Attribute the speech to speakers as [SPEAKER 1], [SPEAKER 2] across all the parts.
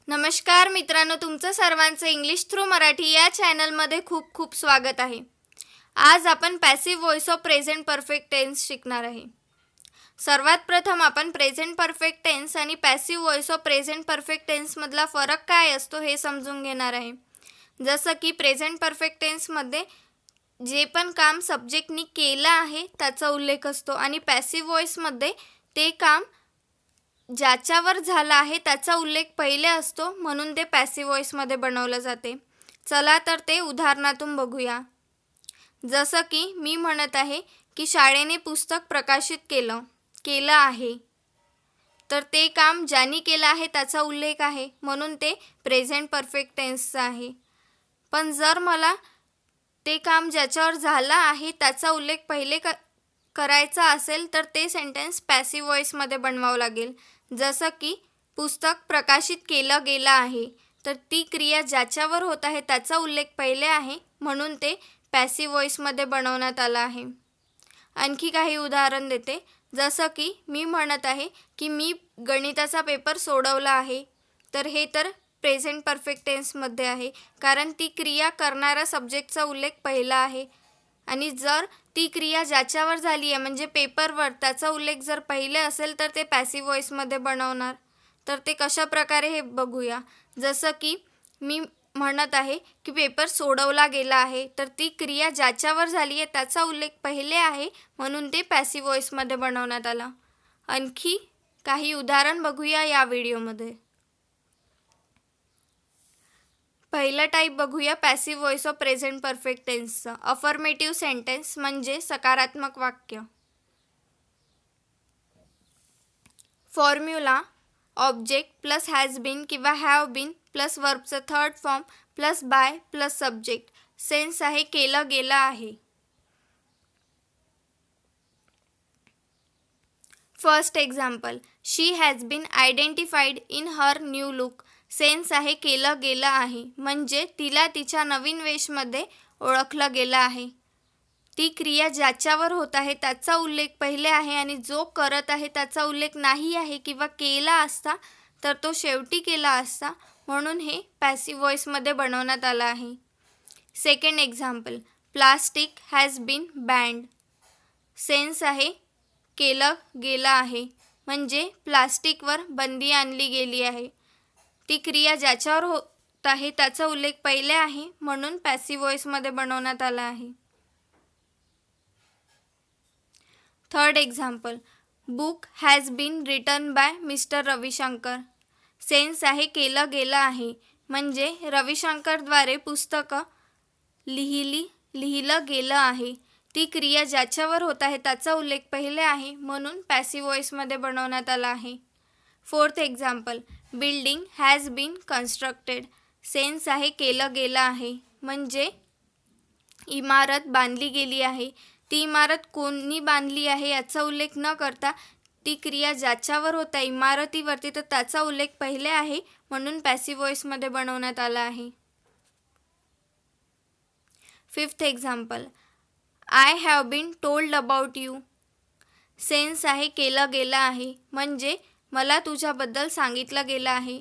[SPEAKER 1] नमस्कार मित्रांनो, तुमचं सर्वांचं इंग्लिश थ्रू मराठी या चॅनलमध्ये खूप खूप स्वागत आहे. आज आपण passive voice of present perfect tense शिकणार आहे. सर्वात प्रथम आपण प्रेझेंट परफेक्ट टेन्स आणि passive voice of present perfect टेन्समधला फरक काय असतो हे समजून घेणार आहे. जसं की प्रेझेंट परफेक्ट टेन्समध्ये जे पण काम सब्जेक्टनी केलं आहे त्याचा उल्लेख असतो आणि पॅसिव्ह व्हॉइसमध्ये ते काम ज्याच्यावर झाला आहे त्याचा उल्लेख पहिले असतो, म्हणून ते पॅसिव्ह व्हॉइसमध्ये बनवलं जाते. चला तर ते उदाहरणातून बघूया. जसं की मी म्हणत आहे की शाळेने पुस्तक प्रकाशित केलं आहे, तर ते काम ज्याने केलं आहे त्याचा उल्लेख आहे, म्हणून ते प्रेझेंट परफेक्ट टेन्सचं आहे. पण जर मला ते काम ज्याच्यावर झालं आहे त्याचा उल्लेख पहिले करायचा असेल तर ते सेंटेन्स पॅसिव्ह व्हॉइसमध्ये बनवावं लागेल. जसं की पुस्तक प्रकाशित केलं गेलं आहे, तर ती क्रिया ज्याच्यावर होत आहे त्याचा उल्लेख पहिले आहे, म्हणून ते पॅसिव्ह व्हॉइसमध्ये बनवण्यात आलं आहे. आणखी काही उदाहरण देते. जसं की मी म्हणत आहे की मी गणिताचा पेपर सोडवला आहे, तर हे तर प्रेझेंट परफेक्ट टेन्समध्ये आहे, कारण ती क्रिया करणारा सब्जेक्टचा उल्लेख पहिला आहे. आणि जर ती क्रिया ज्याच्यावर झाली आहे म्हणजे पेपरवर त्याचा उल्लेख जर पहिले असेल तर ते पॅसिव्ह व्हॉइसमध्ये बनवणार. तर ते कशा प्रकारे हे बघूया. जसं की मी म्हणत आहे की पेपर सोडवला गेला आहे, तर ती क्रिया ज्याच्यावर झाली आहे त्याचा उल्लेख पहिले आहे, म्हणून ते पॅसिव्ह व्हॉइसमध्ये बनवण्यात आलं. आणखी काही उदाहरण बघूया या व्हिडिओमध्ये. पहिलं टाईप बघूया passive voice of present perfect टेन्सचं. अफर्मेटिव्ह सेंटेन्स म्हणजे सकारात्मक वाक्य. Formula object plus has been किंवा हॅव बीन प्लस वर्बचं third form plus by plus subject. Sense आहे केलं गेलं आहे. First example, she has been identified in her new look. Sense आहे केलं गेलं आहे, म्हणजे तिला तिच्या नवीन वेशमध्ये ओळखलं गेलं आहे. ती क्रिया ज्याच्यावर होत आहे त्याचा उल्लेख पहिले आहे आणि जो करत आहे त्याचा उल्लेख नाही आहे किंवा केला असता तर तो शेवटी केला असता, म्हणून हे पॅसिव्ह व्हॉइसमध्ये बनवण्यात आलं आहे. Second example, plastic has been banned. Sense आहे केलं गेलं आहे, म्हणजे प्लास्टिकवर बंदी आणली गेली आहे. ती क्रिया ज्याच्यावर होत आहे त्याचा उल्लेख पहिले आहे, म्हणून पॅसिव्ह व्हॉइसमध्ये बनवण्यात आला आहे. Third example, book has been written by mister Ravishankar. Sense आहे केलं गेलं आहे, म्हणजे रविशंकरद्वारे पुस्तकं लिहिलं गेलं आहे. ती क्रिया ज्याच्यावर होत आहे त्याचा उल्लेख पहिले आहे, म्हणून पॅसिव्ह व्हॉइसमध्ये बनवण्यात आला आहे. Fourth example, building has been constructed. Sense आहे केलं गेलं आहे, म्हणजे इमारत बांधली गेली आहे. ती इमारत कोणी बांधली आहे याचा उल्लेख न करता ती क्रिया ज्याच्यावर होत आहे इमारतीवरती तर त्याचा उल्लेख पहिले आहे, म्हणून पॅसिव्ह व्हॉइसमध्ये बनवण्यात आला आहे. Fifth example, I have been told about you. Sense आहे केलं गेलं आहे, म्हणजे मला तुझ्याबद्दल सांगितलं गेलं आहे.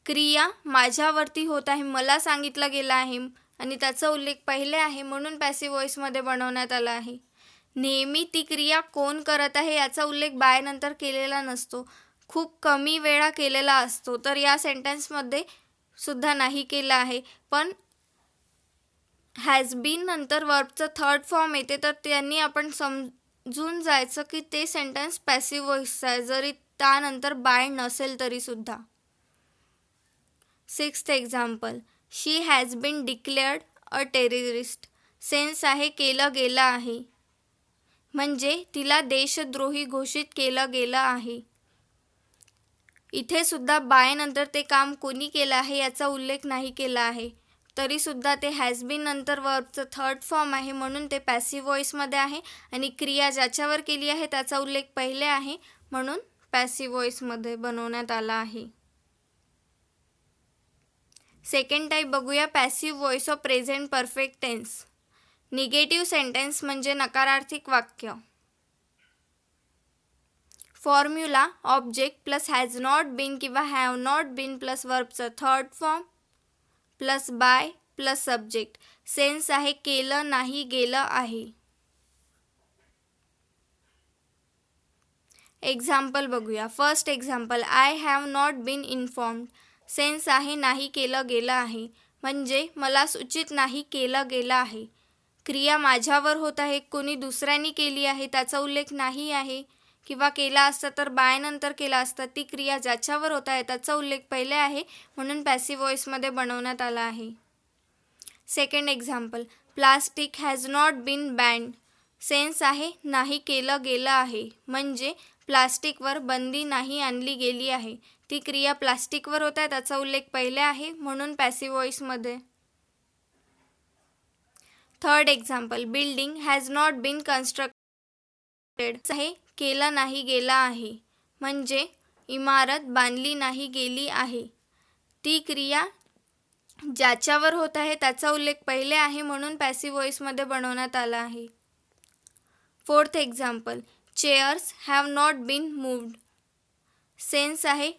[SPEAKER 1] क्रिया माझ्यावरती होत आहे, मला सांगितलं गेलं आहे आणि त्याचा उल्लेख पहिले आहे, म्हणून पॅसिव्ह व्हॉइसमध्ये बनवण्यात आला आहे. नेहमी ती क्रिया कोण करत आहे याचा उल्लेख बाय नंतर केलेला नसतो, खूप कमी वेळा केलेला असतो. तर या सेंटेन्समध्ये सुद्धा नाही केला आहे. पण हॅज बीन नंतर वर्बचं थर्ड फॉर्म येते, तर त्यांनी आपण समजून जायचं की ते सेंटेन्स पॅसिव्ह व्हॉइसचं आहे, जरी त्यानंतर बाय नसेल तरीसुद्धा. Sixth example, she has been declared a terrorist. Sense आहे केलं गेलं आहे, म्हणजे तिला देशद्रोही घोषित केलं गेलं आहे. इथे सुद्धा बाय नंतर ते काम कोणी केलं आहे याचा उल्लेख नाही केला आहे, तरीसुद्धा ते हॅज बीन नंतर वर्बचं थर्ड फॉर्म आहे, म्हणून ते पॅसिव्ह व्हॉइसमध्ये आहे आणि क्रिया ज्याच्यावर केली आहे त्याचा उल्लेख पहिले आहे, म्हणून पॅसिव्ह व्हॉइसमध्ये बनवण्यात आला आहे. सेकंड टाईप बघूया passive voice of present perfect tense. Negative sentence म्हणजे नकारार्थक वाक्य. Formula object plus has not been किंवा हॅव नॉट बीन प्लस वर्बचं third form plus by plus subject. Sense आहे केलं नाही गेलं आहे. एक्झाम्पल बघूया. First example, I have not been informed. Sense आहे नाही केलं गेलं आहे, म्हणजे मला सूचित नाही केलं गेलं आहे. क्रिया माझ्यावर होत आहे, कोणी दुसऱ्याने केली आहे त्याचा उल्लेख नाही आहे, किंवा केला असता तर बाय नंतर केला असता. ती क्रिया ज्याच्यावर होत आहे त्याचा उल्लेख पहिले आहे, म्हणून पॅसिव्ह व्हॉइसमध्ये बनवण्यात आला आहे. Second example, plastic has not been banned. Sense आहे नाही केलं गेलं आहे, म्हणजे प्लास्टिकवर बंदी नाही आणली गेली आहे. ती क्रिया प्लास्टिकवर होत आहे त्याचा उल्लेख पहिले आहे, म्हणून पॅसिव्ह व्हॉइसमध्ये. Third example, building has not been constructed. आहे केलं नाही गेलं आहे, म्हणजे इमारत बांधली नाही गेली आहे. ती क्रिया ज्याच्यावर होत आहे त्याचा उल्लेख पहिले आहे, म्हणून पॅसिव्ह व्हॉइसमध्ये बनवण्यात आला आहे. Fourth example, chairs have not been moved. Sense आहे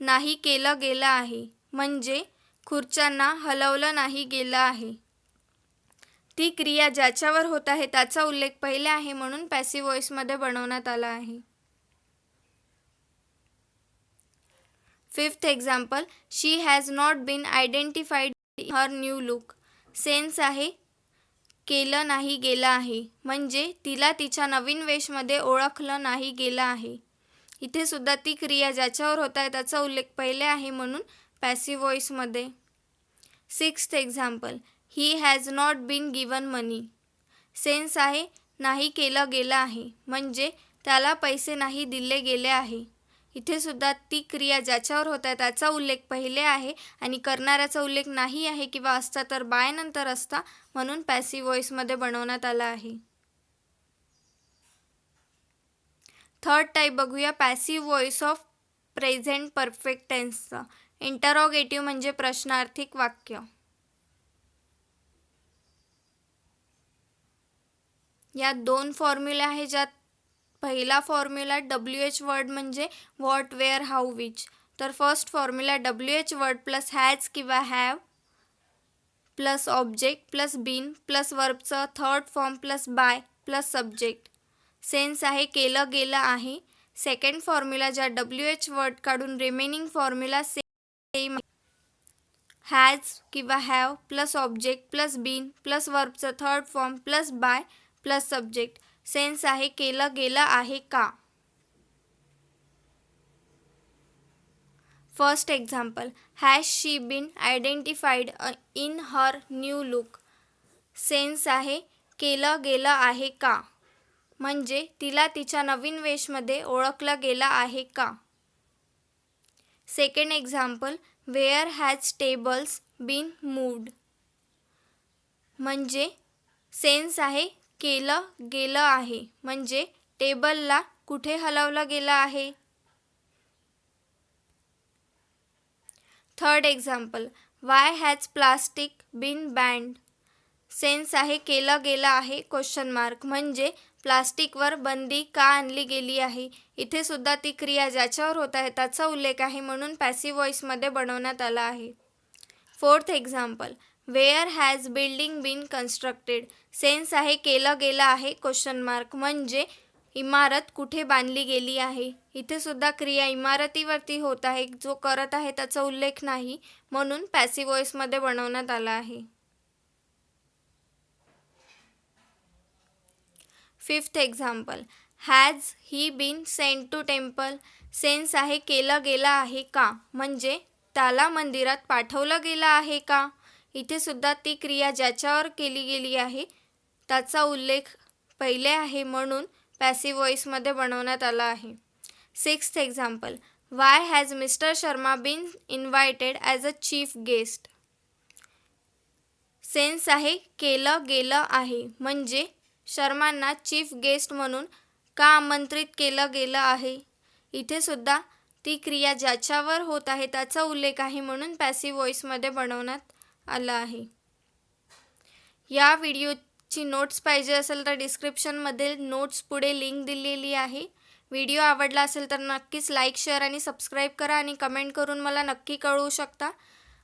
[SPEAKER 1] नाही केलं गेलं आहे, म्हणजे खुर्च्यांना हलवलं नाही गेलं आहे. ती क्रिया ज्याच्यावर होत आहे त्याचा उल्लेख पहिले आहे, म्हणून पॅसिव्ह व्हॉइसमध्ये बनवण्यात आला आहे. Fifth example, she has not been identified her new look. Sense आहे केलं नाही गेलं आहे, म्हणजे तिला तिच्या नवीन वेशमध्ये ओळखलं नाही गेलं आहे. इथे सुद्धा ती क्रिया ज्याच्यावर होत आहे त्याचा उल्लेख पहिले आहे, म्हणून पॅसिव्ह व्हॉइसमध्ये. Sixth example, he has not been given money. Sense आहे नाही केलं गेलं आहे, म्हणजे त्याला पैसे नाही दिले गेले आहे. इथे सुद्धा ती क्रिया ज्याच्यावर होत आहे त्याचा उल्लेख पहिले आहे आणि करणाऱ्याचा उल्लेख नाही आहे, किंवा असता तर बाय नंतर असता, म्हणून पॅसिव्ह व्हॉइसमध्ये बनवण्यात आला आहे. थर्ड टाईप बघूया passive voice of present perfect टेन्सचा. इंटरोगेटिव्ह म्हणजे प्रश्नार्थक वाक्य. यात दोन फॉर्म्युले आहे, ज्यात पहिला फॉर्म्युला WH वर्ड म्हणजे व्हॉट, वेअर, हाऊ, विच. तर first formula WH word plus has किंवा have plus object plus been plus वर्बचं third form plus by plus subject. Sense आहे केलं गेलं आहे. सेकंड फॉर्म्युला ज्या WH वर्ड काढून रिमेनिंग फॉर्म्युला सेम, हॅज किंवा have plus object plus been plus वर्बचं third form plus by plus subject. Sense आहे केलं गेलं आहे का. First example, has she been identified in her new look. Sense आहे केलं गेलं आहे का, म्हणजे तिला तिच्या नवीन वेशमध्ये ओळखलं गेलं आहे का. Second example, where has tables been moved. म्हणजे सेन्स आहे केलं गेलं आहे, म्हणजे टेबलला कुठे हलवलं गेलं आहे. Third example, why has plastic been banned. Sense आहे केलं गेलं आहे क्वेश्चन मार्क, म्हणजे प्लास्टिकवर बंदी का आणली गेली आहे. इथे सुद्धा ती क्रिया ज्याच्यावर होत आहे त्याचा उल्लेख आहे, म्हणून पॅसिव्ह व्हॉइसमध्ये बनवण्यात आला आहे. Fourth example, where has building been constructed. Sense आहे केलं गेलं आहे क्वेश्चन मार्क, म्हणजे इमारत कुठे बांधली गेली आहे. इथे सुद्धा क्रिया इमारतीवरती होत आहे, जो करत आहे त्याचा उल्लेख नाही, म्हणून पॅसिव्ह व्हॉइसमध्ये बनवण्यात आला आहे. Fifth example, has he been sent to temple. Sense आहे केलं गेलं आहे का, म्हणजे त्याला मंदिरात पाठवलं गेलं आहे का. इथे सुद्धा ती क्रिया ज्याच्यावर केली गेली आहे त्याचा उल्लेख पहिले आहे, म्हणून पॅसिव्ह व्हॉइसमध्ये बनवण्यात आला आहे. Sixth example, why has mister Sharma been invited as a chief guest. Sense आहे केलं गेलं आहे, म्हणजे शर्मांना चीफ गेस्ट म्हणून का आमंत्रित केलं गेलं आहे. इथे सुद्धा ती क्रिया ज्याच्यावर होत आहे त्याचा उल्लेख आहे, म्हणून पॅसिव्ह व्हॉइसमध्ये बनवण्यात आला आहे. या व्हिडिओची नोट्स पाहिजे असेल तर डिस्क्रिप्शनमध्ये नोट्स पुढे लिंक दिलेली आहे. व्हिडिओ आवडला असेल तर नक्कीच लाईक, शेअर आणि सबस्क्राईब करा आणि कमेंट करून मला नक्की कळवू शकता.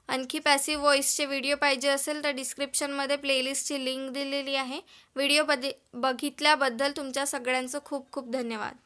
[SPEAKER 1] आणखी पॅसिव्ह व्हॉईसचे व्हिडिओ पाहिजे असेल तर डिस्क्रिप्शनमध्ये प्लेलिस्टची लिंक दिलेली आहे. व्हिडिओ बघितल्याबद्दल तुमच्या सगळ्यांचं खूप खूप धन्यवाद.